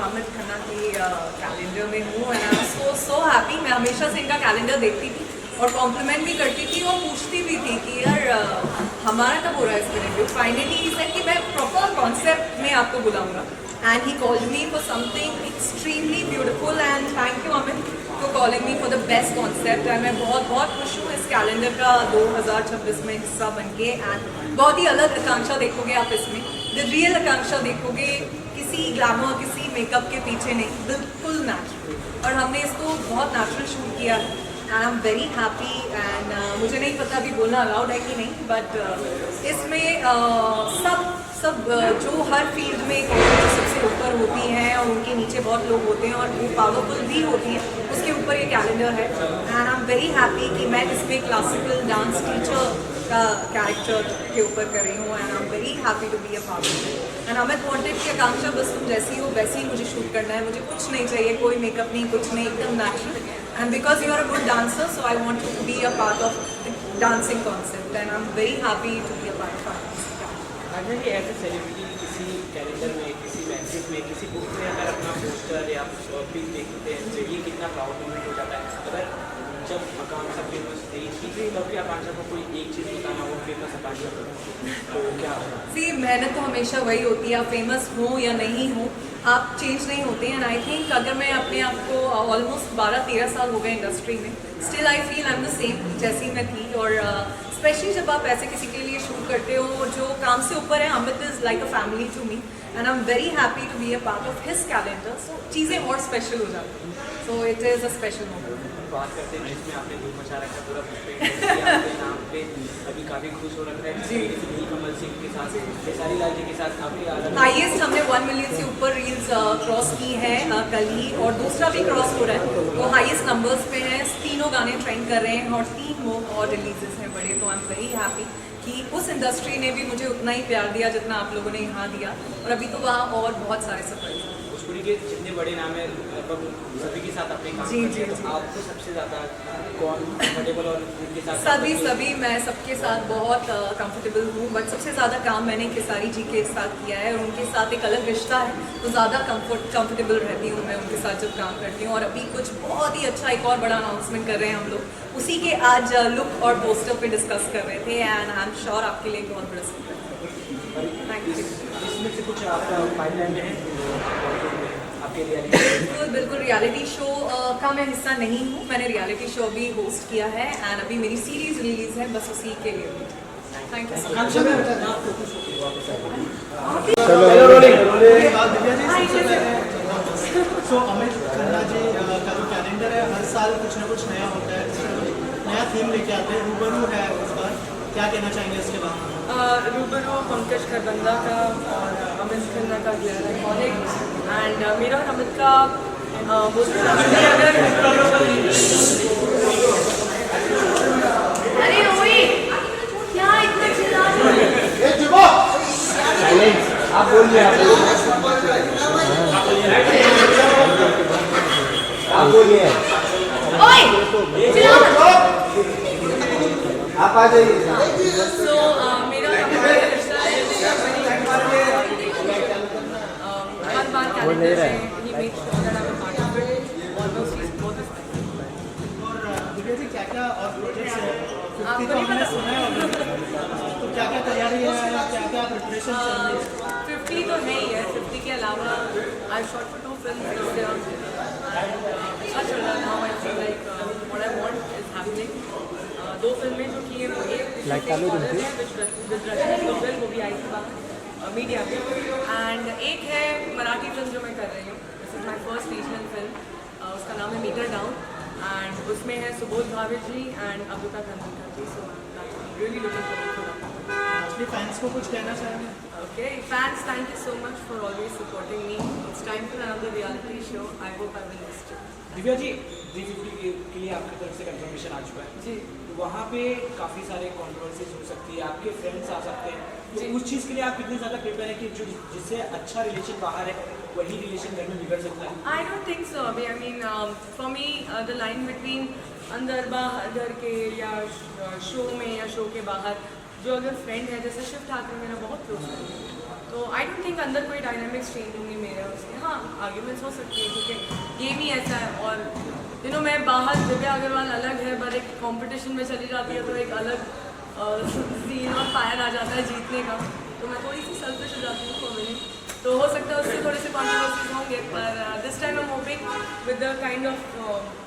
अमित खन्ना की कैलेंडर में हूँ and I am so happy. मैं हमेशा से इनका कैलेंडर देखती थी और कॉम्प्लीमेंट भी करती थी और पूछती भी थी कि यार हमारा कब हो रहा है इसका रिव्यू। फाइनली ही सेड कि मैं प्रॉपर कॉन्सेप्ट में आपको बुलाऊंगा and he called me for something extremely beautiful and thank you Amit for calling me for the best concept. And मैं बहुत खुश हूँ इस कैलेंडर का 2026 में हिस्सा बन के। एंड बहुत ही अलग आकांक्षा देखोगे आप इसमें, द रियल आकांक्षा देखोगे, किसी ग्लैमर किसी मेकअप के पीछे नहीं, बिल्कुल नेचुरल। और हमने इसको बहुत नेचुरल शूट किया है and I am very happy. And मुझे नहीं पता अभी बोलना अलाउड है कि नहीं, बट इसमें सब जो हर फील्ड में जो सबसे ऊपर होती हैं और उनके नीचे बहुत लोग होते हैं और वो पावरफुल भी होती हैं, उसके ऊपर ये कैलेंडर है। And I am very happy कि मैं इसमें क्लासिकल डांस टीचर का कैरेक्टर के ऊपर कर रही हूँ and I am very happy to be a part of it. And Amit wanted कि आकांक्षा बस तुम जैसी हो वैसे ही मुझे शूट करना है, मुझे कुछ नहीं चाहिए, कोई मेकअप नहीं, कुछ नहीं, एकदम natural. And because you are a good dancer so I want to be a part of dancing concept and I am very happy to be a part of as a celebrity किसी calendar में, किसी magazine में, किसी book में अगर अपना poster या pick देखते हैं तो ये कितना प्राउड मोमेंट हो जाता है। अगर जब आकांक्षा फेमस थी तब भी आकांक्षा को कोई एक चीज़ बताना हो फेमस आकांक्षा तो क्या होगा? सी मेहनत तो हमेशा वही होती है, आप फेमस हो या नहीं हो आप चेंज नहीं होते हैं। एंड आई थिंक अगर मैं अपने आप को ऑलमोस्ट 12-13 साल हो गए इंडस्ट्री में, still I feel I am the same जैसी मैं थी। और स्पेशली जब आप ऐसे किसी के लिए शूट करते हो जो काम से ऊपर है, Amit is like a family to me and I am very happy to be a part of his calendar. So चीज़ें और स्पेशल हो जाती हैं, so it is a special moment. बात करते हैं जिसमें आपने धूम मचा रखा पूरा आपके नाम पे अभी काफ़ी खुश हो रखा है जी। कमल सिंह के साथ, खेसारी लाल जी के साथ काफ़ी हाईएस्ट हमने 1 मिलियन से ऊपर रील्स क्रॉस की है कल ही, और दूसरा भी क्रॉस हो रहा है, वो हाईएस्ट नंबर्स पे है। तीनों गाने ट्रेंड कर रहे हैं और 3 और रिलीजेस हैं बड़े। तो आई एम वेरी हैप्पी कि उस इंडस्ट्री ने भी मुझे उतना ही प्यार दिया जितना आप लोगों ने यहाँ दिया, और अभी तो वहाँ और बहुत सारे सरप्राइज हैं। भोजपुरी के जितने बड़े नाम है लगभग सभी के साथ अपने काम करते हैं, तो आपको सबसे ज़्यादा कौन कंफर्टेबल और उनके साथ? सभी मैं सबके साथ बहुत कंफर्टेबल हूँ, बट सबसे ज़्यादा काम मैंने खेसारी जी के साथ किया है और उनके साथ एक अलग रिश्ता है, तो ज़्यादा कंफर्टेबल रहती हूँ मैं उनके साथ जब काम करती हूँ। और अभी कुछ बहुत ही अच्छा एक और बड़ा अनाउंसमेंट कर रहे हैं हम लोग, उसी के आज लुक और पोस्टर पे डिस्कस कर रहे थे एंड आई एम श्योर आपके लिए एक बहुत बड़ा सरप्राइज है। Thank you. इसमें से कुछ आपका पाइपलाइन में है आपके बिल्कुल रियलिटी शो का मैं हिस्सा नहीं हूँ, मैंने रियलिटी शो भी होस्ट किया है एंड अभी मेरी सीरीज रिलीज है बस उसी के लिए। Thank you so much. So Amit Khanna ji का जो कैलेंडर है हर साल कुछ ना कुछ नया होता है, नया थीम लेके आते हैं। रूबरू है इस बार, क्या कहना चाहेंगे इसके बारे में? रूबरू पंकज खरबंदा का और अमित खन्ना का गया है कॉलेज एंड मेरा और अमित का बोलते हैं अगर अरे ओए क्या इतना चिल्ला आप बोलिए ओए चिल्ला आप आ जाइए। सो मेरा हमारा रिश्ता है हर बार कैलेंडर में ही make sure that I am part of it almost is both और दिव्या जी क्या और प्रोजेक्ट्स है? 50 तो हमने सुना है ऑलरेडी, तो क्या तैयारी है या क्या प्रिपरेशन चल रही है? 50 तो है ही है, 50 के अलावा आई shot for 2 films this year and अच्छा चल रहा है। Now I feel like what I want is happening. 2 फिल्में जो की है वो एक वो भी आई थी बाहर मीडिया में, एंड एक है मराठी फिल्म जो मैं कर रही हूँ, this is my first regional film, उसका नाम है मीटर डाउन एंड उसमें है Subodh Bhave ji and Amruta Khandkar ji. So really looking forward to that. अपने फैंस को कुछ कहना चाहेंगे? Okay, fans, thank you so much for always supporting me. It's time for another reality show. I hope I will miss you. Divya ji 350 के लिए आपकी तरफ से कंफर्मेशन आ चुका है जी। तो वहाँ पे काफ़ी सारे कंट्रोवर्सीज हो सकती है, आपके फ्रेंड्स आ सकते हैं, तो उस चीज़ के लिए आप कितने ज़्यादा प्रिपेयर हैं कि जो जिससे अच्छा रिलेशन बाहर है वही रिलेशन घर में बिगड़ सकता है? I don't think so. I mean, for me, the line between अंदर बाहर घर के या शो में या शो के बाहर जो अगर फ्रेंड है, जैसे शिव ठाकरे मेरा बहुत क्लोज फ्रेंड है, तो आई डोंट थिंक अंदर कोई डायनामिक्स चेंज होंगे मेरे और उसके। हाँ आर्ग्यूमेंट्स हो सकती है क्योंकि ये भी ऐसा है, और मैं बाहर दिव्या अग्रवाल अलग है, पर एक कंपटीशन में चली जाती है तो एक अलग सीन और फायर आ जाता है जीतने का, तो मैं थोड़ी सी सेल्फिश हो जाती हूँ फॉर विनिंग। तो हो सकता है उससे थोड़े से कॉन्ट्रोवर्सीज होंगे, पर this time I am hoping with the kind of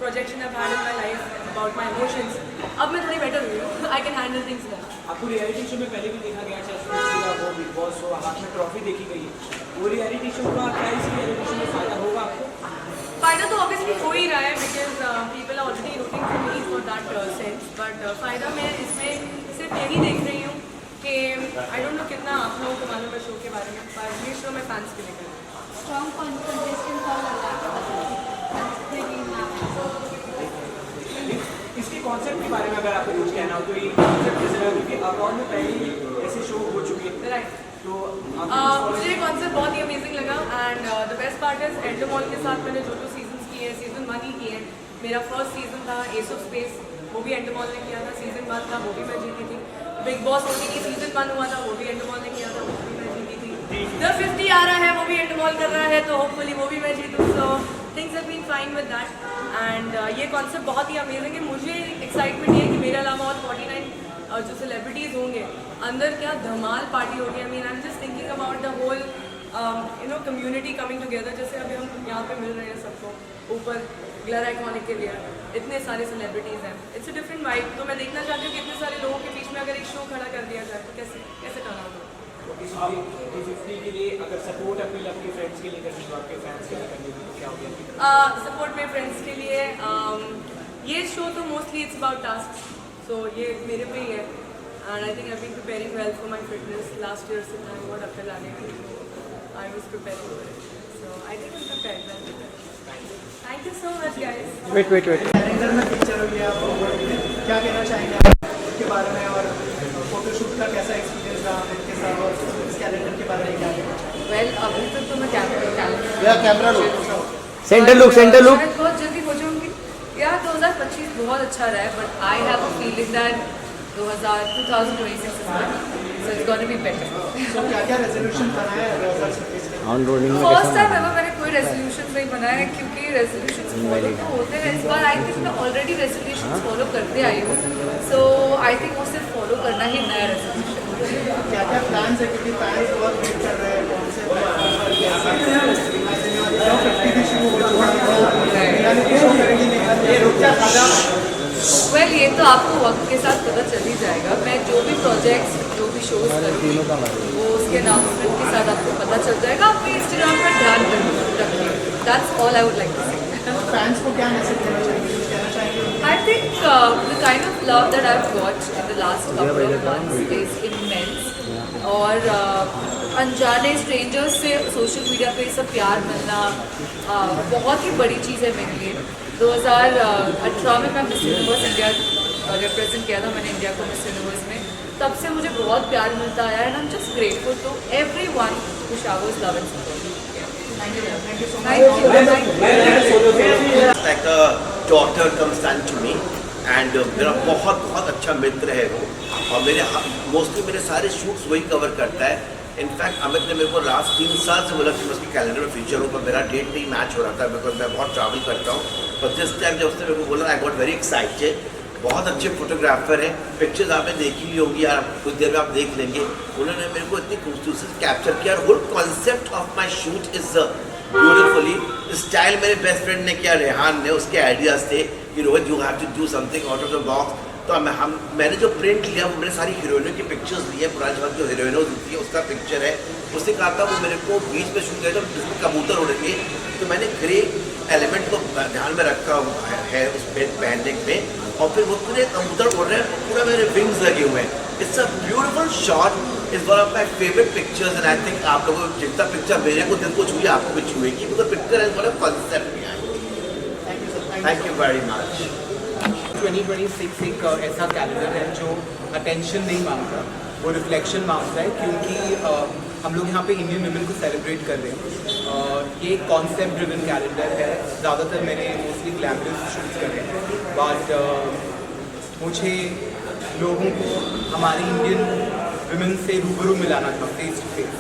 projection I had in my life about my emotions, अब मैं थोड़ी बेटर हुई हूँ, I can handle things well. आपको रियलिटी शो में पहले भी देखा गया, चाहे वो बिग बॉस हो, हाथ में ट्रॉफी देखी गई है, वो रियलिटी शो का क्या इस रियलिटी शो में फ़ायदा होगा आपको? फ़ायदा तो ऑब्वियसली हो ही रहा है because people are already rooting for me for that sense, but फ़ायदा मैं इसमें सिर्फ यही देख रही हूँ कि आई डोंट नो कितना आप लोगों को मालूम है शो के बारे में, पर ये शो मैं फैंस के लिए कर रही हूँ। स्ट्रॉन्ग कंटेस्टेंट कौन लग रहा है? इसके कॉन्सेप्ट के बारे में अगर आपको कुछ कहना हो तो ये कॉन्सेप्ट कैसे लगा, क्योंकि अकाउंट में पहले ही ऐसे शो हो चुके हैं, राइट। तो मुझे कॉन्सेप्ट बहुत ही अमेजिंग लगा and the best part is Endemol के साथ मैंने जो सीजन्स किए हैं, सीजन 1 ही किए हैं। मेरा फर्स्ट सीजन था एस ऑफ स्पेस, वो भी एंडोमॉल ने किया था। सीजन 1 था वो भी मैं जीती थी। बिग बॉस होने की सीजन 1 हुआ था, वो भी एंडोमॉल ने किया था, वो भी मैं जीती थी। द 50 आ रहा है, वो भी एंडोमॉल कर रहा है, तो होपफुली वो भी मैं जीतूँ। So things have been fine with that and ये कॉन्सेप्ट बहुत ही अमेजिंग है। मुझे एक्साइटमेंट ये है कि मेरे अलावा और 49 जो सेलिब्रिटीज़ होंगे अंदर क्या धमाल पार्टी होगी। I mean I am just thinking about the whole community coming together. जैसे अभी हम यहाँ पे मिल रहे हैं सबको ऊपर ग्लैर आइकॉनिक के लिए, इतने सारे सेलिब्रिटीज़ हैं, इट्स अ डिफरेंट वाइब। तो मैं देखना चाहती हूँ कि इतने सारे लोगों के बीच में अगर एक शो खड़ा कर दिया जाए तो कैसे टर्न आउट हो। इस 50 के लिए अगर सपोर्ट अपनी अपने फ्रेंड्स के लिए करनी हो, आपके फैंस के लिए करनी हो, तो क्या होगा? सपोर्ट में फ्रेंड्स के लिए ये शो तो mostly it's about task, so ये मेरे पे ही है and I think I been preparing well for my fitness last year से। मैं बहुत अकल आ गई थी, I was preparing for it, so I think I am prepared well. Thank you so much guys. वेट कैलेंडर में पिक्चर हुई है, आप क्या कहना चाहेंगे आप इसके बारे में, और फोटोशूट का कैसा एक्सपीरियंस रहा आपके साथ, और इस कैलेंडर के बारे में क्या कहना चाहेंगे? वेल अभी तक तो मैं कैमरा लो। सेंटर लुक बहुत जल्दी हो जाऊंगी यार। 2025 बहुत अच्छा रहा है, but I have a feeling that 2026 is coming, so it's going to be better. तो क्या क्या रेजोल्यूशन बनाया है 2026 के? ऑन रोडिंग में फर्स्ट कैसा टाइम एवर मैंने कोई रेजोल्यूशन नहीं बनाया है, क्योंकि रेजोल्यूशंस फॉलो तो होते हैं। इस बार आई थिंक मैं ऑलरेडी रेजोल्यूशंस फॉलो करते आई हूँ, सो आई थिंक वो सिर्फ फॉलो करना ही नया रेजोल्यूशन। क्या क्या प्लान्स है, क्योंकि फैंस बहुत वेट कर रहे हैं कौन से प्लेटफॉर्म पर कैसे 50 की शुरू हो चुका है, रियलिटी शो करेंगे नहीं, ये रुक क्या खादा? वेल ये तो आपको वक्त के साथ पता चल ही जाएगा। मैं जो भी प्रोजेक्ट्स, जो भी शोज करूँगी वो उसके अनाउंसमेंट के साथ आपको पता चल जाएगा। आप इंस्टाग्राम पर ध्यान रखिए, that's all I would like to say. Fans को क्या मैसेज देना चाहेंगे, कुछ कहना चाहेंगे? I think the kind of love that I've got in the last couple of months is immense. और अनजाने स्ट्रेंजर्स से सोशल मीडिया पे सब प्यार मिलना बहुत ही बड़ी चीज़ है मेरे लिए। 2018 में मैं मिस यूनिवर्स इंडिया रिप्रेजेंट किया था मैंने इंडिया को मिस यूनिवर्स में, तब से मुझे बहुत प्यार मिलता आया and I am just grateful to everyone who showers love and support. Thank you. Like a daughter comes son to me and मेरा बहुत अच्छा मित्र है वो, और मोस्टली मेरे सारे शूट्स वही कवर करता है। इनफैक्ट अमित ने मेरे को लास्ट 3 साल से बोला कि मैं उसके कैलेंडर में फीचर हूँ, पर मेरा डेट नहीं मैच हो रहा था बिकॉज मैं बहुत ट्रैवल करता हूँ। पर जिस टाइम जब उसने मेरे को बोला आई गॉट वेरी एक्साइटेड। बहुत अच्छे फोटोग्राफर हैं, पिक्चर्स आपने देखी हुई होंगी यार, कुछ देर में आप देख लेंगे। उन्होंने मेरे को इतनी खूबसूरती से कैप्चर किया। Whole concept of my shoot is beautifully style मेरे बेस्ट फ्रेंड ने किया, रेहान ने, उसके आइडियाज़ थे कि Rohit you have to do something out of the box. तो मैंने जो प्रिंट लिया वो मैंने सारी हीरोइनों की पिक्चर्स ली है, पुरानी वक्त जो हीरोइनों होती है उसका पिक्चर है। उसने कहा था वो मेरे को बीच में शूट किया था जिसमें कबूतर उड़ गए, तो मैंने ग्रे एलिमेंट को ध्यान में रखा है उस पेन पहनने में, और फिर वो पूरे कबूतर उड़ रहे हैं, पूरा मेरे विंग्स लगे हुए हैं। It's a beautiful shot, is one of my favourite pictures and I think आप लोगों को जितना पिक्चर मेरे को दिल को छुई आपको भी छुएगी, because picture is one of concept में आई। Thank you very much. 2026 एक ऐसा कैलेंडर है जो अटेंशन नहीं मांगता, वो रिफ्लेक्शन मांगता है, क्योंकि हम लोग यहाँ पे इंडियन वुमेन को सेलिब्रेट कर रहे हैं। ये एक कॉन्सेप्ट ड्रिवन कैलेंडर है। ज़्यादातर मैंने मोस्टली ग्लैमरस शूट्स करे हैं, बट मुझे लोगों को हमारी इंडियन वुमेन से रूबरू मिलाना था, फेस टू फेस।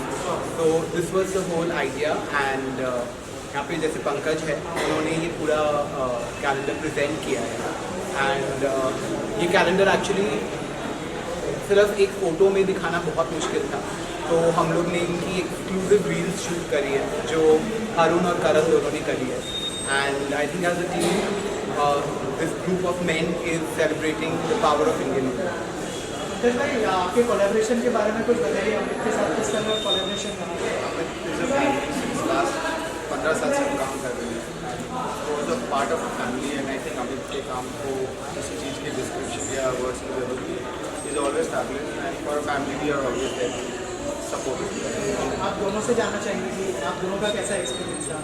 तो this was the whole idea and यहाँ पे जैसे पंकज है उन्होंने ये पूरा कैलेंडर प्रेजेंट किया है एंड ये कैलेंडर एक्चुअली सिर्फ एक फ़ोटो में दिखाना बहुत मुश्किल था, तो हम लोग ने इनकी एक्सक्लूसिव रील्स शूट करी है जो अरुण और करण दोनों ने करी है and I think as a team this group of men is celebrating the power of Indian. Pankaj भाई आपके कोलैबोरेशन के बारे में कुछ बताइए, अमित के साथ किस तरह का कोलैबोरेशन लास्ट 15 साल से हम काम कर रहे हैं, तो the part of family and I think Amit के काम को किसी चीज़ की डिस्क्रिप्शन या वर्ड्स की जरूरत नहीं, is always family and for family we are always there support. आप दोनों से जानना चाहेंगे कि आप दोनों का कैसा एक्सपीरियंस रहा?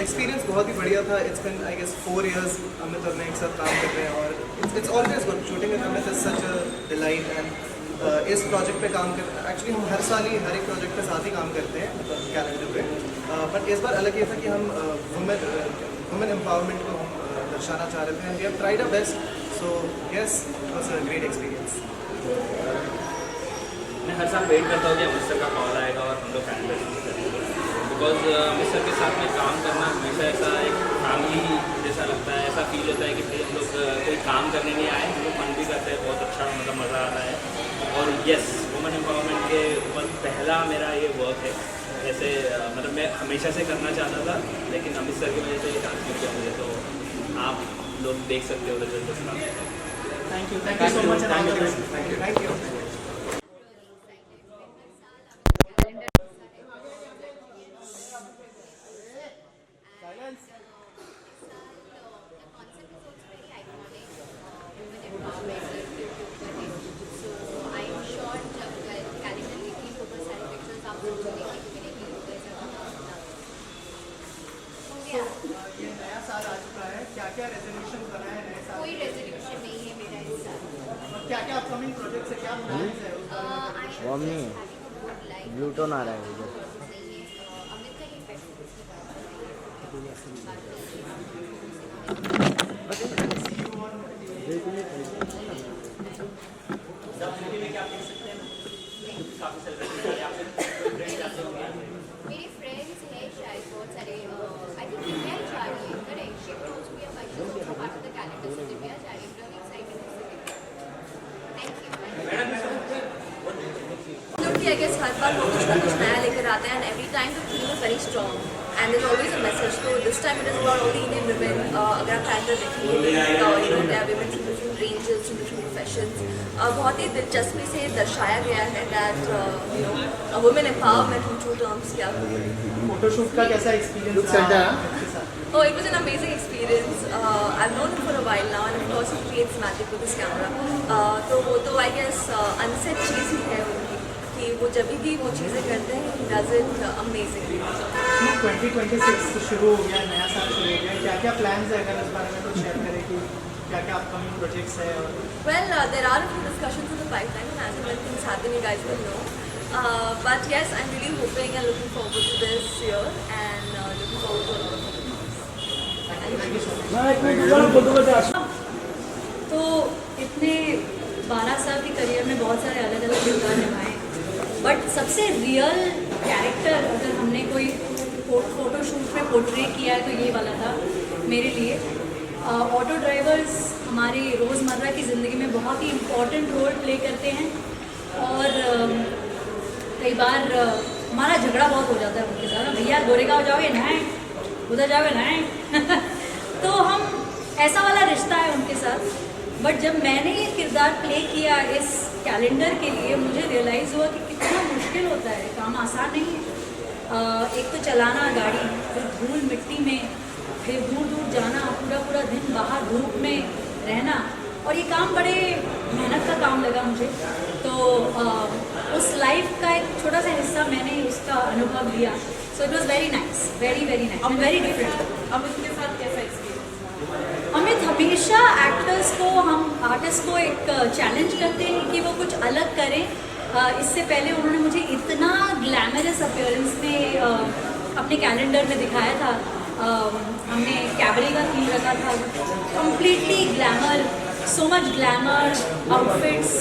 एक्सपीरियंस बहुत ही बढ़िया था। It's been I guess 4 years Amit और मैं एक साथ काम कर रहे हैं और it's always good shooting with Amit is such a delight and इस प्रोजेक्ट पे काम कर एक्चुअली हम हर साल ही हर एक प्रोजेक्ट पे साथ ही काम करते हैं कैलेंडर पे, बट इस बार अलग ये था कि हम वुमेन एम्पावरमेंट को हम दर्शाना चाह रहे थे and we have tried our best, so yes it was a great experience. मैं हर साल वेट करता हूँ कि अमित सर का कॉल आएगा और हम लोग कैलेंडर शूट करेंगे, बिकॉज अमित सर के साथ में काम करना हमेशा ऐसा एक फैमिली जैसा लगता है, ऐसा फील होता है कि भाई हम लोग कोई काम करने नहीं आए, हम लोग फन भी करते हैं, बहुत अच्छा मतलब मज़ा आता है। और यस वुमेन एम्पावरमेंट के ऊपर पहला मेरा ये वर्क है, ऐसे मतलब मैं हमेशा से करना चाहता था लेकिन अमित सर की वजह से ये चांस मिल गया मुझे, तो आप लोग देख सकते हो रिजल्ट उसका। Thank you so much. Thank you. ये नया साल आ चुका है, क्या क्या रेजोल्यूशन बनाए हैं नए साल? कोई रेजोल्यूशन नहीं है मेरा इस साल। और क्या क्या अपकमिंग प्रोजेक्ट्स है, क्या प्लान्स है उस बारे में? वो नहीं ब्लूटोन आ रहा है इधर। अमित का ही मेरे फ्रेंड्स हैं शायद बहुत सारे, आई थिंक दिव्या जा रही है करेक्ट, शिफ्ट हो चुकी है पार्ट ऑफ द कैलेंडर, से दिव्या जा रही है, रियली एक्साइटेड थैंक यू। लोग आई गेस हर बार वो कुछ ना कुछ नया लेकर आते हैं and every time the theme is very strong and there is always a message, तो this time it is about all the Indian women. अगर आप कैलेंडर देखेंगे they are women from different ranges, from different professions, बहुत ही दिलचस्पी से दर्शाया गया है that you know women empowerment in true terms क्या। फोटोशूट का कैसा एक्सपीरियंस रहा आपके साथ? Oh, it was an amazing experience. I've known him for a while now, and of course he creates magic with his camera. तो वो तो I guess unset चीज़ ही है उनकी कि वो जब भी वो चीज़ें करते हैं he does it amazingly. 2026 शुरू हो गया, नया साल शुरू हो गया, क्या क्या प्लान्स है, अगर इस बारे में कुछ शेयर करें कि क्या क्या अपकमिंग प्रोजेक्ट्स है? और Well, there are a few discussions in the pipeline, and as and when things happen, you guys will know. But yes, I'm really hoping and looking forward to this year, and looking forward to a lot of it. तो इतने 12 साल के career में बहुत सारे अलग अलग किरदार निभाए, बट सबसे रियल कैरेक्टर अगर हमने कोई फोटोशूट में पोर्ट्रे किया है तो ये वाला था मेरे लिए। ऑटो ड्राइवर्स हमारी रोज़मर्रा की ज़िंदगी में बहुत ही इम्पोर्टेंट रोल प्ले करते हैं और कई बार हमारा झगड़ा बहुत हो जाता है उनके साथ, भैया गोरेगांव जाओगे नहीं, उधर जाओगे नहीं तो हम ऐसा वाला रिश्ता है उनके साथ। बट जब मैंने ये किरदार प्ले किया इस कैलेंडर के लिए, मुझे रियलाइज़ हुआ कि कितना मुश्किल होता है, काम आसान नहीं है। एक तो चलाना गाड़ी, फिर धूल मिट्टी में, फिर दूर दूर जाना, पूरा पूरा दिन बाहर धूप में रहना, और ये काम बड़े मेहनत का काम लगा मुझे। तो उस लाइफ का एक छोटा सा हिस्सा मैंने उसका अनुभव लिया, सो it was very nice, very very nice and very different. Amit के साथ कैसा एक्सपीरियंस? अमित हमेशा एक्टर्स को, हम आर्टिस्ट को एक चैलेंज करते हैं कि वो कुछ अलग करें। इससे पहले उन्होंने मुझे इतना ग्लैमरस अपीयरेंस में अपने कैलेंडर में दिखाया था। हमने कैबरे का थीम रखा था, completely glamour, so much glamour, outfits,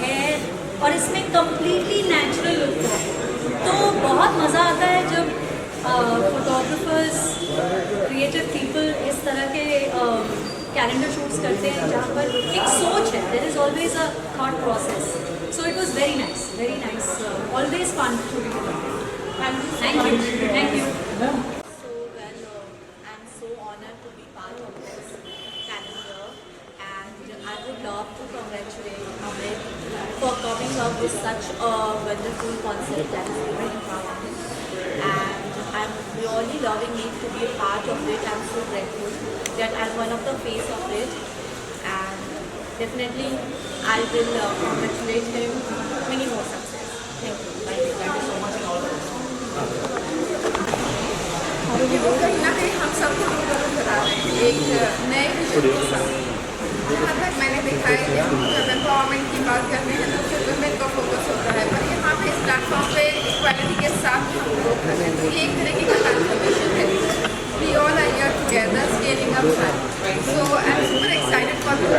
hair, और इसमें कम्प्लीटली नेचुरल लुक था। तो बहुत मज़ा आता है जब फोटोग्राफर्स क्रिएटिव पीपल इस तरह के कैलेंडर शूट्स करते हैं जहाँ पर एक सोच है, there is always a thought process. So it was very nice, always fun to be thank you. So well, I'm so honored to be part of this calendar, and I would love to congratulate Amit for coming up with such a wonderful concept that is very empowering. And I'm really loving it to be a part of it. I'm so grateful that I'm one of the face of it, and definitely I will congratulate him. Many more success. Thank you so much, and all the best. क्योंकि वो कहीं ना कहीं हम सब को अनुभव करा रहे हैं एक नए विषय के साथ. जहाँ तक मैंने देखा है जब एम्पावरमेंट की बात करते हैं तो सिर्फ वुमेन का फोकस होता है, पर यहाँ पे इस प्लेटफॉर्म पे इक्वालिटी के साथ हम लोग कर रहे हैं. तो ये एक तरीके का ट्रांसफॉर्मेशन है. We all are here together scaling up high. So I'm super excited for this.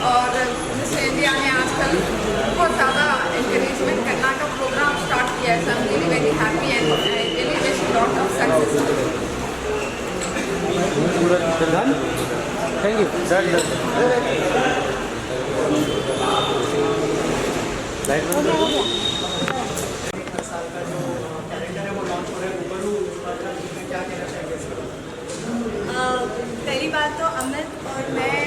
और मिस इंडिया ने आजकल बहुत ज़्यादा encouragement करना का प्रोग्राम स्टार्ट किया है. So I'm really very happy and I really wish a lot of success. Thank you. हर साल का जो कैलेंडर है वो लॉन्च हो रहा है रूबरू, उस पर क्या कहना चाहिए सर? पहली बात तो अमित और मैं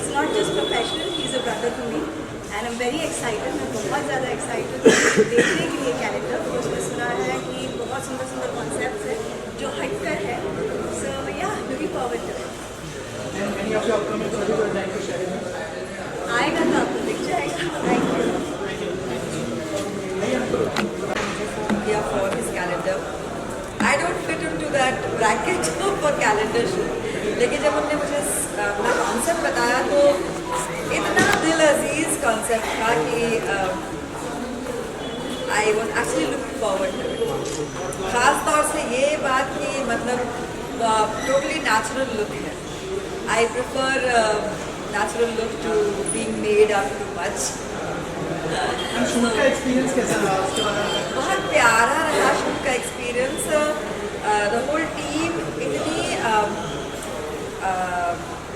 is not just professional, he is a brother to me and I am very excited. मैं बहुत ज़्यादा एक्साइटेड देखने के लिए कैलेंडर. उसमें सुना है कि बहुत सुंदर सुंदर कॉन्सेप्ट है जो हटकर है. So yeah looking forward to it. Any of your upcoming projects you would like to share with us? आएगा तो आपको दिख जाएगा. Yeah, for his calendar. I don't fit into that bracket for calendar shoot. लेकिन जब उन्होंने मुझे अपना कॉन्सेप्ट बताया तो इतना दिल अजीज कॉन्सेप्ट था कि I was actually looking forward to it. ख़ास तौर से ये बात कि मतलब टोटली नेचुरल लुक है. I prefer natural look to being made up too much. Shoot का एक्सपीरियंस कैसा रहा उसके बारे में? बहुत प्यारा रहा शूट का एक्सपीरियंस. द होल टीम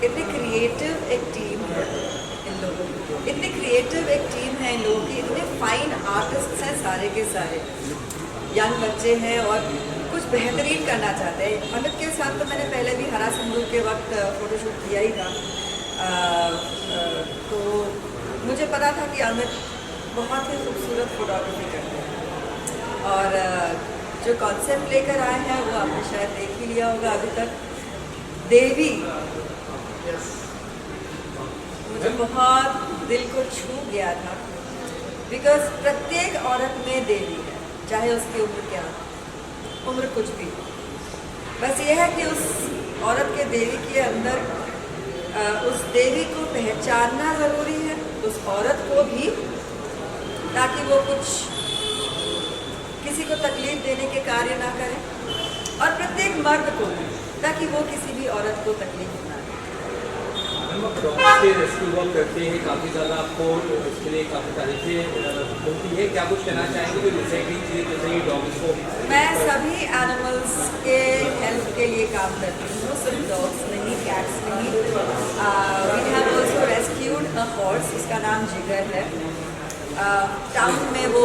इतनी क्रिएटिव एक टीम है इन लोगों की. इतनी क्रिएटिव एक टीम है इन लोगों की. इतने फाइन आर्टिस्ट हैं सारे के सारे. यंग बच्चे हैं और कुछ बेहतरीन करना चाहते हैं. अमित के साथ तो मैंने पहले भी हरा सिंदूर के वक्त फ़ोटोशूट किया ही था. तो मुझे पता था कि अमित बहुत ही खूबसूरत फोटोग्राफी करते हैं और जो कॉन्सेप्ट लेकर आए हैं वो आपने शायद देख ही लिया होगा अभी तक. देवी मुझे बहुत दिल को छू गया था बिकॉज प्रत्येक औरत में देवी है, चाहे उसकी उम्र क्या हो, उम्र कुछ भी. बस ये है कि उस औरत के देवी के अंदर उस देवी को पहचानना ज़रूरी है, उस औरत को भी, ताकि वो कुछ किसी को तकलीफ देने के कार्य ना करे, और प्रत्येक मर्द को भी, ताकि वो किसी भी औरत को तकलीफ ना दे. डॉग्स के रेस्क्यू वर्क करते हैं, काफ़ी ज़्यादा आपको इसके लिए काफ़ी तारीफें मिलती है. क्या कुछ कहना चाहेंगे जो रिसाइकलिंग चीज़ें जैसे ही डॉग्स को? मैं सभी एनिमल्स के हेल्प के लिए काम करती हूँ, सिर्फ डॉग्स नहीं, कैट्स नहीं. We have also rescued a horse, उसका नाम जिगर है. टाउन में वो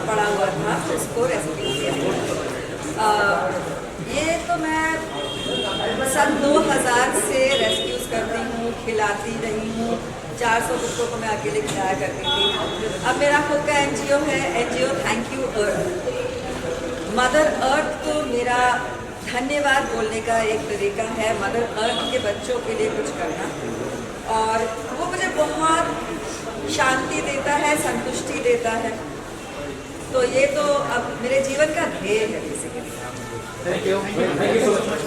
पड़ा हुआ था, उसको रेस्क्यू किया. ये तो मैं सन 2000 से रेस्क्यूज करती हूँ, खिलाती रही हूँ. 400 कुत्तों को मैं अकेले खिलाया करती थी. अब मेरा खुद का NGO है, NGO thank you earth. Mother earth को मेरा धन्यवाद बोलने का एक तरीका है मदर अर्थ के बच्चों के लिए कुछ करना, और वो मुझे बहुत शांति देता है, संतुष्टि देता है. तो ये तो अब मेरे जीवन का ध्येय है basically. Thank you so much.